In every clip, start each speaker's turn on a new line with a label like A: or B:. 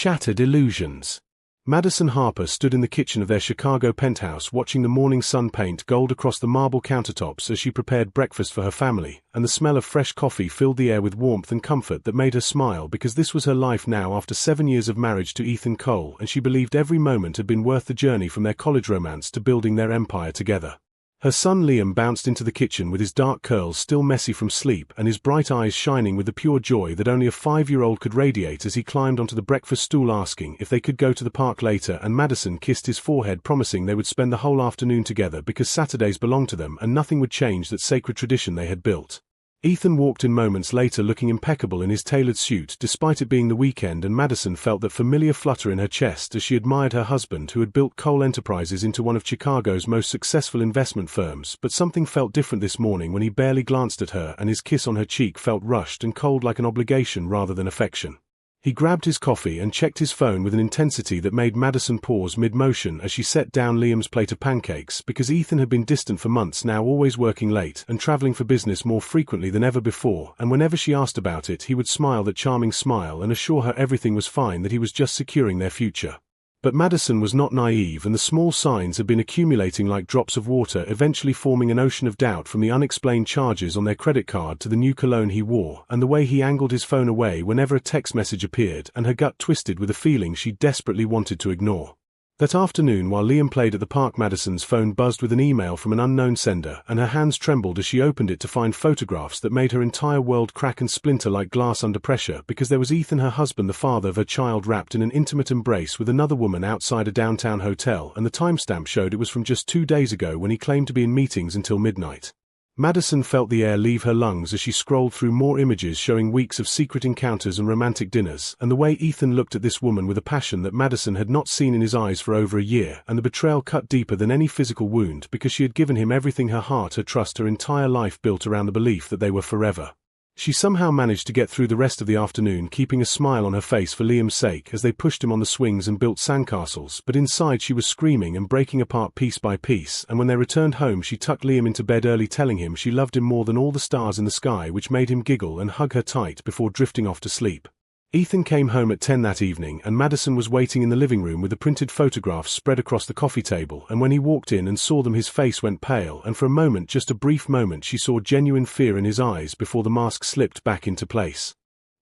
A: Shattered illusions. Madison Harper stood in the kitchen of their Chicago penthouse watching the morning sun paint gold across the marble countertops as she prepared breakfast for her family, and the smell of fresh coffee filled the air with warmth and comfort that made her smile because this was her life now after 7 years of marriage to Ethan Cole, and she believed every moment had been worth the journey from their college romance to building their empire together. Her son Liam bounced into the kitchen with his dark curls still messy from sleep and his bright eyes shining with the pure joy that only a 5-year-old could radiate as he climbed onto the breakfast stool asking if they could go to the park later, and Madison kissed his forehead promising they would spend the whole afternoon together because Saturdays belonged to them and nothing would change that sacred tradition they had built. Ethan walked in moments later looking impeccable in his tailored suit despite it being the weekend, and Madison felt that familiar flutter in her chest as she admired her husband who had built Cole Enterprises into one of Chicago's most successful investment firms. But something felt different this morning when he barely glanced at her, and his kiss on her cheek felt rushed and cold like an obligation rather than affection. He grabbed his coffee and checked his phone with an intensity that made Madison pause mid-motion as she set down Liam's plate of pancakes, because Ethan had been distant for months now, always working late and traveling for business more frequently than ever before, and whenever she asked about it he would smile that charming smile and assure her everything was fine, that he was just securing their future. But Madison was not naive, and the small signs had been accumulating like drops of water, eventually forming an ocean of doubt, from the unexplained charges on their credit card to the new cologne he wore, and the way he angled his phone away whenever a text message appeared, and her gut twisted with a feeling she desperately wanted to ignore. That afternoon while Liam played at the park, Madison's phone buzzed with an email from an unknown sender, and her hands trembled as she opened it to find photographs that made her entire world crack and splinter like glass under pressure, because there was Ethan, her husband, the father of her child, wrapped in an intimate embrace with another woman outside a downtown hotel, and the timestamp showed it was from just 2 days ago when he claimed to be in meetings until midnight. Madison felt the air leave her lungs as she scrolled through more images showing weeks of secret encounters and romantic dinners, and the way Ethan looked at this woman with a passion that Madison had not seen in his eyes for over a year, and the betrayal cut deeper than any physical wound because she had given him everything, her heart, her trust, her entire life built around the belief that they were forever. She somehow managed to get through the rest of the afternoon keeping a smile on her face for Liam's sake as they pushed him on the swings and built sandcastles, but inside she was screaming and breaking apart piece by piece, and when they returned home she tucked Liam into bed early, telling him she loved him more than all the stars in the sky, which made him giggle and hug her tight before drifting off to sleep. Ethan came home at 10 that evening, and Madison was waiting in the living room with the printed photographs spread across the coffee table, and when he walked in and saw them his face went pale, and for a moment, just a brief moment, she saw genuine fear in his eyes before the mask slipped back into place.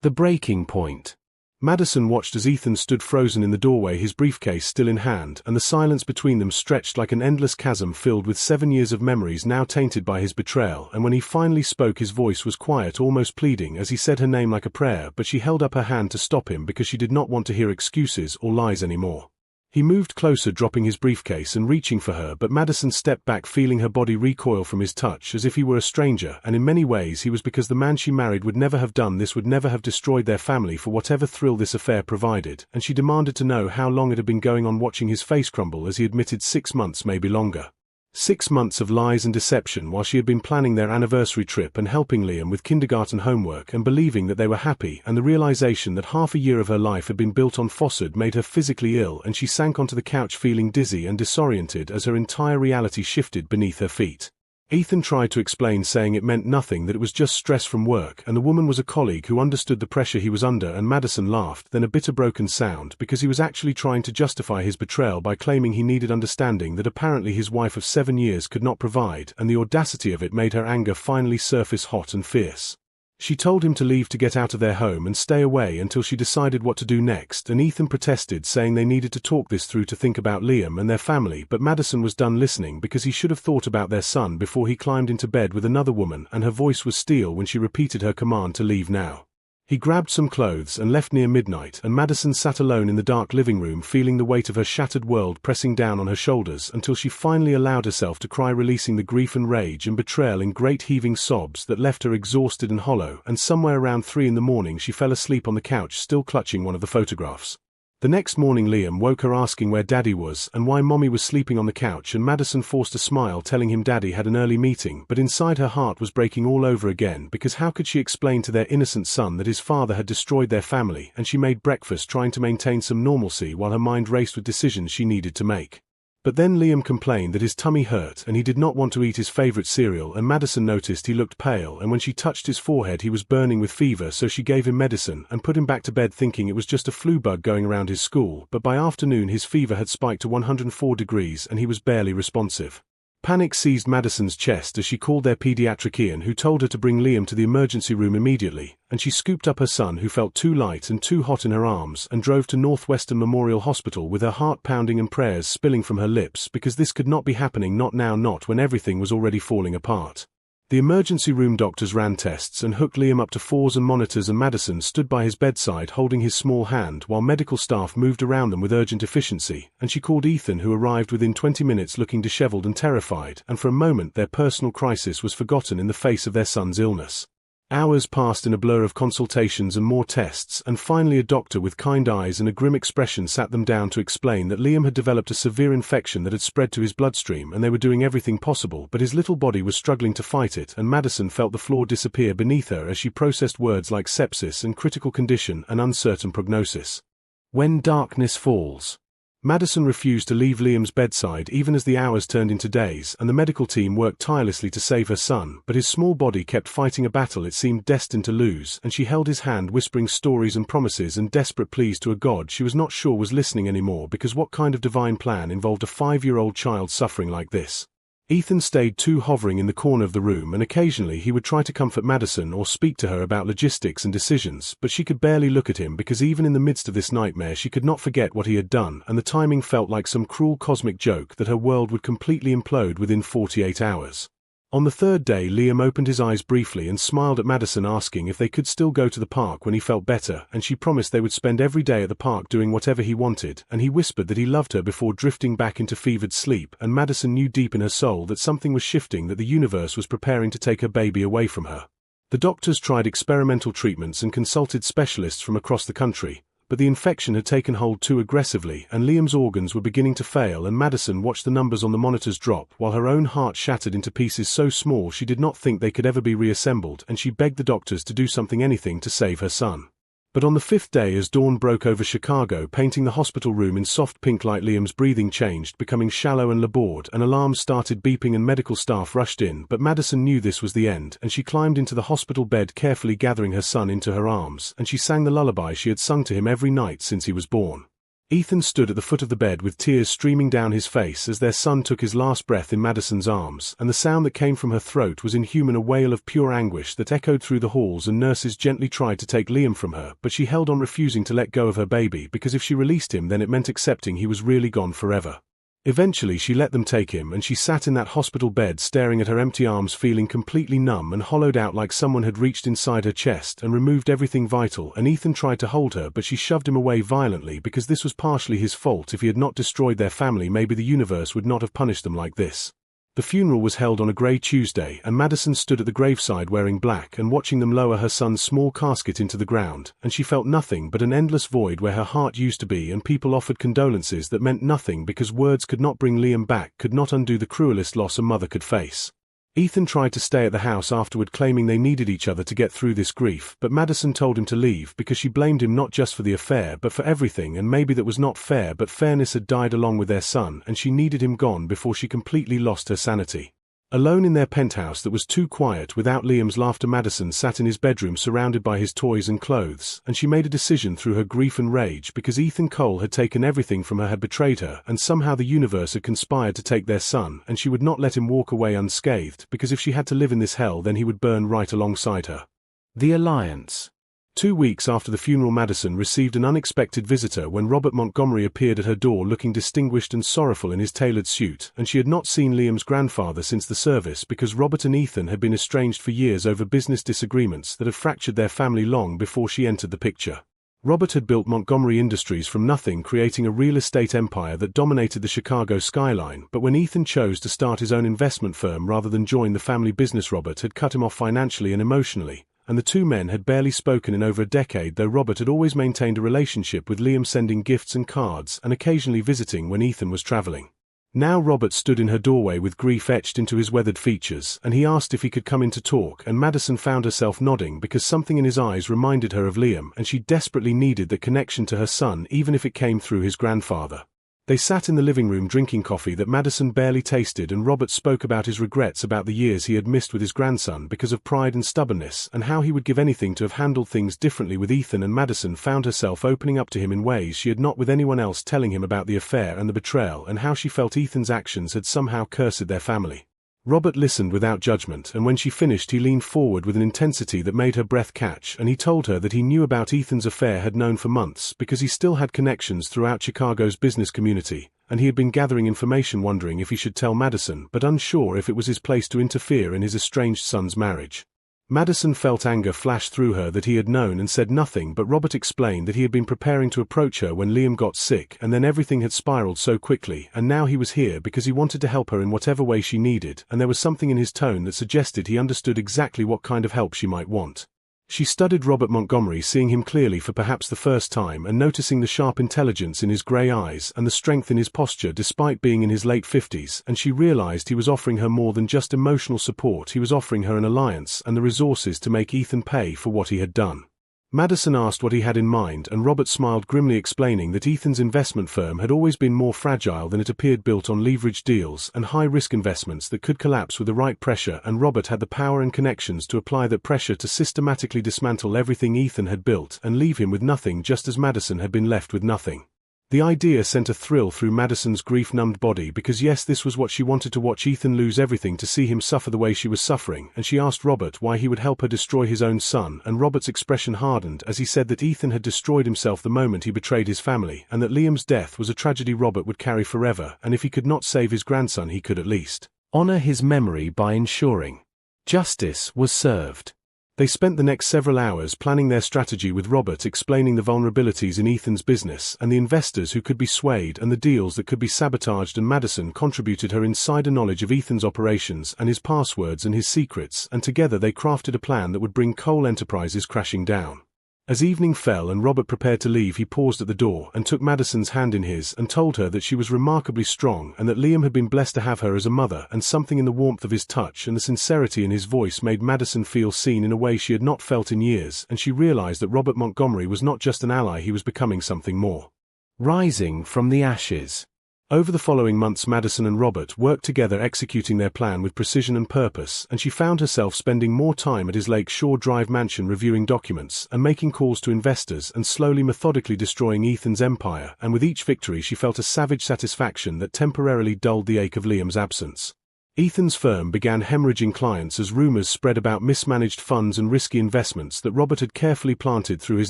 A: The breaking point. Madison watched as Ethan stood frozen in the doorway, his briefcase still in hand, and the silence between them stretched like an endless chasm filled with 7 years of memories now tainted by his betrayal, and when he finally spoke his voice was quiet, almost pleading, as he said her name like a prayer, but she held up her hand to stop him because she did not want to hear excuses or lies anymore. He moved closer, dropping his briefcase and reaching for her, but Madison stepped back, feeling her body recoil from his touch as if he were a stranger, and in many ways he was, because the man she married would never have done this, would never have destroyed their family for whatever thrill this affair provided, and she demanded to know how long it had been going on, watching his face crumble as he admitted 6 months, maybe longer. 6 months of lies and deception while she had been planning their anniversary trip and helping Liam with kindergarten homework and believing that they were happy, and the realization that half a year of her life had been built on falsehood made her physically ill, and she sank onto the couch feeling dizzy and disoriented as her entire reality shifted beneath her feet. Ethan tried to explain, saying it meant nothing, that it was just stress from work, and the woman was a colleague who understood the pressure he was under, and Madison laughed, then a bitter broken sound, because he was actually trying to justify his betrayal by claiming he needed understanding that apparently his wife of 7 years could not provide, and the audacity of it made her anger finally surface hot and fierce. She told him to leave, to get out of their home and stay away until she decided what to do next, and Ethan protested, saying they needed to talk this through, to think about Liam and their family, but Madison was done listening because he should have thought about their son before he climbed into bed with another woman, and her voice was steel when she repeated her command to leave now. He grabbed some clothes and left near midnight, and Madison sat alone in the dark living room feeling the weight of her shattered world pressing down on her shoulders until she finally allowed herself to cry, releasing the grief and rage and betrayal in great heaving sobs that left her exhausted and hollow, and somewhere around 3 in the morning she fell asleep on the couch, still clutching one of the photographs. The next morning Liam woke her asking where Daddy was and why Mommy was sleeping on the couch, and Madison forced a smile, telling him Daddy had an early meeting, but inside her heart was breaking all over again, because how could she explain to their innocent son that his father had destroyed their family, and she made breakfast trying to maintain some normalcy while her mind raced with decisions she needed to make. But then Liam complained that his tummy hurt and he did not want to eat his favorite cereal, and Madison noticed he looked pale, and when she touched his forehead he was burning with fever, so she gave him medicine and put him back to bed thinking it was just a flu bug going around his school, but by afternoon his fever had spiked to 104 degrees and he was barely responsive. Panic seized Madison's chest as she called their pediatrician, who told her to bring Liam to the emergency room immediately, and she scooped up her son, who felt too light and too hot, in her arms and drove to Northwestern Memorial Hospital with her heart pounding and prayers spilling from her lips, because this could not be happening, not now, not when everything was already falling apart. The emergency room doctors ran tests and hooked Liam up to fours and monitors, and Madison stood by his bedside holding his small hand while medical staff moved around them with urgent efficiency, and she called Ethan, who arrived within 20 minutes looking disheveled and terrified, and for a moment their personal crisis was forgotten in the face of their son's illness. Hours passed in a blur of consultations and more tests, and finally a doctor with kind eyes and a grim expression sat them down to explain that Liam had developed a severe infection that had spread to his bloodstream, and they were doing everything possible, but his little body was struggling to fight it, and Madison felt the floor disappear beneath her as she processed words like sepsis and critical condition and uncertain prognosis. When darkness falls. Madison refused to leave Liam's bedside even as the hours turned into days, and the medical team worked tirelessly to save her son, but his small body kept fighting a battle it seemed destined to lose, and she held his hand whispering stories and promises and desperate pleas to a God she was not sure was listening anymore, because what kind of divine plan involved a 5-year-old child suffering like this? Ethan stayed too, hovering in the corner of the room, and occasionally he would try to comfort Madison or speak to her about logistics and decisions, but she could barely look at him because even in the midst of this nightmare she could not forget what he had done, and the timing felt like some cruel cosmic joke that her world would completely implode within 48 hours. On the third day, Liam opened his eyes briefly and smiled at Madison, asking if they could still go to the park when he felt better, and she promised they would spend every day at the park doing whatever he wanted, and he whispered that he loved her before drifting back into fevered sleep, and Madison knew deep in her soul that something was shifting, that the universe was preparing to take her baby away from her. The doctors tried experimental treatments and consulted specialists from across the country, but the infection had taken hold too aggressively, and Liam's organs were beginning to fail, and Madison watched the numbers on the monitors drop while her own heart shattered into pieces so small she did not think they could ever be reassembled, and she begged the doctors to do something, anything, to save her son. But on the 5th day, as dawn broke over Chicago, painting the hospital room in soft pink light, Liam's breathing changed, becoming shallow and labored, and alarms started beeping and medical staff rushed in, but Madison knew this was the end, and she climbed into the hospital bed, carefully gathering her son into her arms, and she sang the lullaby she had sung to him every night since he was born. Ethan stood at the foot of the bed with tears streaming down his face as their son took his last breath in Madison's arms, and the sound that came from her throat was inhuman, a wail of pure anguish that echoed through the halls, and nurses gently tried to take Liam from her, but she held on, refusing to let go of her baby, because if she released him then it meant accepting he was really gone forever. Eventually she let them take him, and she sat in that hospital bed staring at her empty arms, feeling completely numb and hollowed out, like someone had reached inside her chest and removed everything vital, and Ethan tried to hold her, but she shoved him away violently, because this was partially his fault. If he had not destroyed their family, maybe the universe would not have punished them like this. The funeral was held on a grey Tuesday, and Madison stood at the graveside wearing black and watching them lower her son's small casket into the ground, and she felt nothing but an endless void where her heart used to be, and people offered condolences that meant nothing because words could not bring Liam back, could not undo the cruelest loss a mother could face. Ethan tried to stay at the house afterward, claiming they needed each other to get through this grief, but Madison told him to leave because she blamed him not just for the affair but for everything, and maybe that was not fair, but fairness had died along with their son, and she needed him gone before she completely lost her sanity. Alone in their penthouse that was too quiet without Liam's laughter, Madison sat in his bedroom surrounded by his toys and clothes, and she made a decision through her grief and rage, because Ethan Cole had taken everything from her, had betrayed her, and somehow the universe had conspired to take their son, and she would not let him walk away unscathed, because if she had to live in this hell then he would burn right alongside her. The Alliance. 2 weeks after the funeral, Madison received an unexpected visitor when Robert Montgomery appeared at her door looking distinguished and sorrowful in his tailored suit, and she had not seen Liam's grandfather since the service because Robert and Ethan had been estranged for years over business disagreements that had fractured their family long before she entered the picture. Robert had built Montgomery Industries from nothing, creating a real estate empire that dominated the Chicago skyline, but when Ethan chose to start his own investment firm rather than join the family business, Robert had cut him off financially and emotionally, and the two men had barely spoken in over a decade, though Robert had always maintained a relationship with Liam, sending gifts and cards and occasionally visiting when Ethan was traveling. Now Robert stood in her doorway with grief etched into his weathered features, and he asked if he could come in to talk, and Madison found herself nodding because something in his eyes reminded her of Liam, and she desperately needed that connection to her son, even if it came through his grandfather. They sat in the living room drinking coffee that Madison barely tasted, and Robert spoke about his regrets about the years he had missed with his grandson because of pride and stubbornness, and how he would give anything to have handled things differently with Ethan. And Madison found herself opening up to him in ways she had not with anyone else, telling him about the affair and the betrayal and how she felt Ethan's actions had somehow cursed their family. Robert listened without judgment, and when she finished he leaned forward with an intensity that made her breath catch, and he told her that he knew about Ethan's affair, had known for months because he still had connections throughout Chicago's business community, and he had been gathering information, wondering if he should tell Madison but unsure if it was his place to interfere in his estranged son's marriage. Madison felt anger flash through her that he had known and said nothing, but Robert explained that he had been preparing to approach her when Liam got sick, and then everything had spiraled so quickly, and now he was here because he wanted to help her in whatever way she needed, and there was something in his tone that suggested he understood exactly what kind of help she might want. She studied Robert Montgomery, seeing him clearly for perhaps the first time and noticing the sharp intelligence in his grey eyes and the strength in his posture despite being in his late 50s, and she realized he was offering her more than just emotional support. He was offering her an alliance and the resources to make Ethan pay for what he had done. Madison asked what he had in mind, and Robert smiled grimly, explaining that Ethan's investment firm had always been more fragile than it appeared, built on leveraged deals and high-risk investments that could collapse with the right pressure, and Robert had the power and connections to apply that pressure to systematically dismantle everything Ethan had built and leave him with nothing, just as Madison had been left with nothing. The idea sent a thrill through Madison's grief-numbed body, because yes, this was what she wanted, to watch Ethan lose everything, to see him suffer the way she was suffering, and she asked Robert why he would help her destroy his own son, and Robert's expression hardened as he said that Ethan had destroyed himself the moment he betrayed his family, and that Liam's death was a tragedy Robert would carry forever, and if he could not save his grandson he could at least honor his memory by ensuring justice was served. They spent the next several hours planning their strategy, with Robert explaining the vulnerabilities in Ethan's business and the investors who could be swayed and the deals that could be sabotaged, and Madison contributed her insider knowledge of Ethan's operations and his passwords and his secrets, and together they crafted a plan that would bring Cole Enterprises crashing down. As evening fell and Robert prepared to leave, he paused at the door and took Madison's hand in his and told her that she was remarkably strong and that Liam had been blessed to have her as a mother, and something in the warmth of his touch and the sincerity in his voice made Madison feel seen in a way she had not felt in years, and she realized that Robert Montgomery was not just an ally, he was becoming something more. Rising from the ashes. Over the following months, Madison and Robert worked together, executing their plan with precision and purpose, and she found herself spending more time at his Lake Shore Drive mansion reviewing documents and making calls to investors and slowly methodically destroying Ethan's empire, and with each victory she felt a savage satisfaction that temporarily dulled the ache of Liam's absence. Ethan's firm began hemorrhaging clients as rumors spread about mismanaged funds and risky investments that Robert had carefully planted through his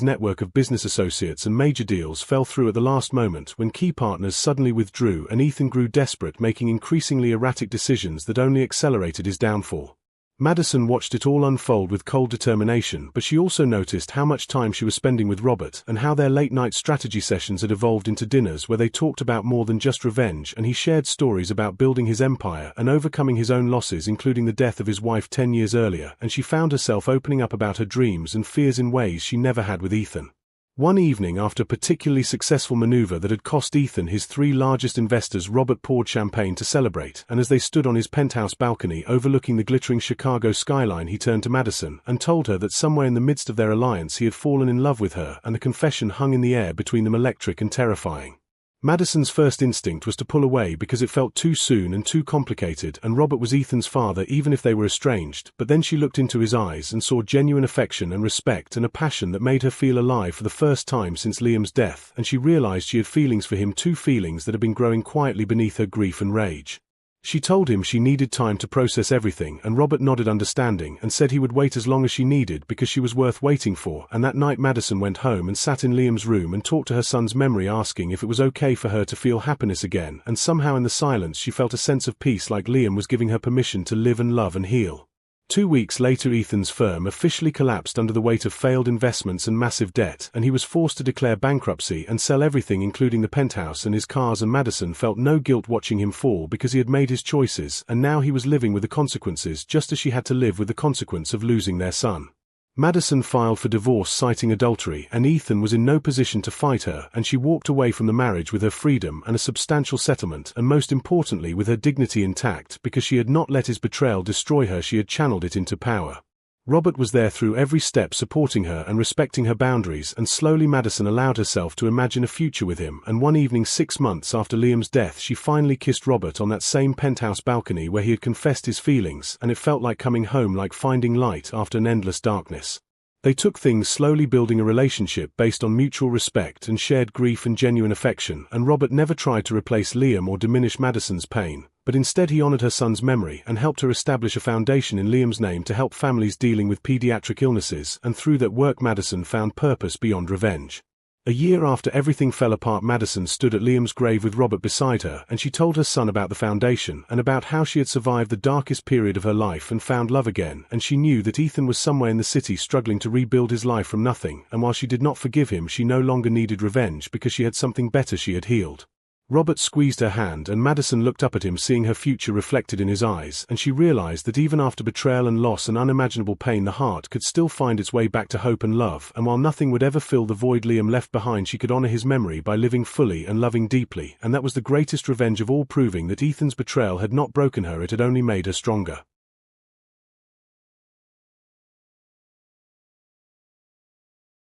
A: network of business associates, and major deals fell through at the last moment when key partners suddenly withdrew, and Ethan grew desperate, making increasingly erratic decisions that only accelerated his downfall. Madison watched it all unfold with cold determination, but she also noticed how much time she was spending with Robert and how their late-night strategy sessions had evolved into dinners where they talked about more than just revenge, and he shared stories about building his empire and overcoming his own losses, including the death of his wife 10 years earlier, and she found herself opening up about her dreams and fears in ways she never had with Ethan. One evening, after a particularly successful maneuver that had cost Ethan his 3 largest investors, Robert poured champagne to celebrate, and as they stood on his penthouse balcony overlooking the glittering Chicago skyline, he turned to Madison and told her that somewhere in the midst of their alliance he had fallen in love with her, and the confession hung in the air between them, electric and terrifying. Madison's first instinct was to pull away because it felt too soon and too complicated, and Robert was Ethan's father even if they were estranged, but then she looked into his eyes and saw genuine affection and respect and a passion that made her feel alive for the first time since Liam's death, and she realized she had feelings for him too, feelings that had been growing quietly beneath her grief and rage. She told him she needed time to process everything, and Robert nodded understanding and said he would wait as long as she needed because she was worth waiting for, and that night Madison went home and sat in Liam's room and talked to her son's memory, asking if it was okay for her to feel happiness again, and somehow in the silence she felt a sense of peace, like Liam was giving her permission to live and love and heal. 2 weeks later, Ethan's firm officially collapsed under the weight of failed investments and massive debt, and he was forced to declare bankruptcy and sell everything, including the penthouse and his cars, and Madison felt no guilt watching him fall because he had made his choices, and now he was living with the consequences, just as she had to live with the consequence of losing their son. Madison filed for divorce citing adultery, and Ethan was in no position to fight her, and she walked away from the marriage with her freedom and a substantial settlement, and most importantly with her dignity intact, because she had not let his betrayal destroy her, she had channeled it into power. Robert was there through every step, supporting her and respecting her boundaries, and slowly Madison allowed herself to imagine a future with him, and one evening 6 months after Liam's death she finally kissed Robert on that same penthouse balcony where he had confessed his feelings, and it felt like coming home, like finding light after an endless darkness. They took things slowly, building a relationship based on mutual respect and shared grief and genuine affection, and Robert never tried to replace Liam or diminish Madison's pain, but instead he honored her son's memory and helped her establish a foundation in Liam's name to help families dealing with pediatric illnesses, and through that work Madison found purpose beyond revenge. A year after everything fell apart, Madison stood at Liam's grave with Robert beside her, and she told her son about the foundation and about how she had survived the darkest period of her life and found love again, and she knew that Ethan was somewhere in the city struggling to rebuild his life from nothing, and while she did not forgive him, she no longer needed revenge because she had something better she had healed. Robert squeezed her hand, and Madison looked up at him, seeing her future reflected in his eyes, and she realized that even after betrayal and loss and unimaginable pain, the heart could still find its way back to hope and love, and while nothing would ever fill the void Liam left behind, she could honor his memory by living fully and loving deeply, and that was the greatest revenge of all, proving that Ethan's betrayal had not broken her, it had only made her stronger.